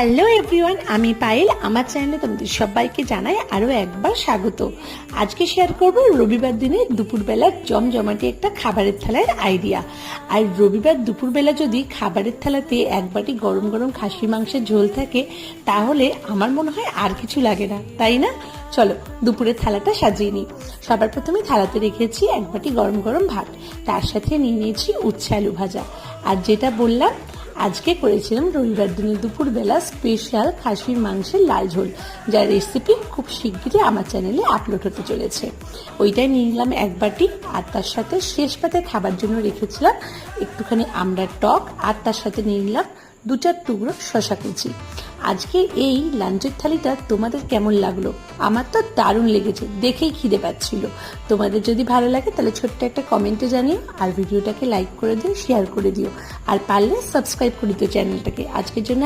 Hello everyone, আমি পায়েল। আমার চ্যানেলে তোমাদের সবাইকে জানাই আরও একবার স্বাগত। আজকে শেয়ার করব রবিবার দিনে দুপুরবেলার জমজমাটি একটা খাবারের থালার আইডিয়া। আর রবিবার দুপুরবেলা যদি খাবারের থালাতে এক বাটি গরম গরম খাসি মাংসের ঝোল থাকে, তাহলে আমার মনে হয় আর কিছু লাগে না, তাই না? চলো দুপুরের থালাটা সাজিয়ে নিই। সবার প্রথমে থালাতে রেখেছি এক বাটি গরম গরম ভাত, তার সাথে নিয়ে নিয়েছি উচ্ছে আলু ভাজা। আর যেটা বললাম, আজকে করেছিলাম রবিবার দিনে দুপুরবেলা স্পেশাল খাসির মাংসের লাল ঝোল, যার রেসিপি খুব শিগগিরই আমার চ্যানেলে আপলোড হতে চলেছে। ওইটাই নিয়ে নিলাম এক বাটি। আর তার সাথে শেষ পাতে খাবার জন্য রেখেছিলাম একটুখানি আমড়ার টক, আর তার সাথে নিয়ে নিলাম 2-4 টুকরো শশা কুচি। আজকে এই লাঞ্চের থালিটা তোমাদের কেমন লাগলো? আমার তো দারুণ লেগেছে, দেখেই খিদে পাচ্ছিল। তোমাদের যদি ভালো লাগে তাহলে ছোট্ট একটা কমেন্টে জানিও, আর ভিডিওটাকে লাইক করে দিও, শেয়ার করে দিও, আর পারলে সাবস্ক্রাইব করে দিও চ্যানেলটাকে। আজকের জন্য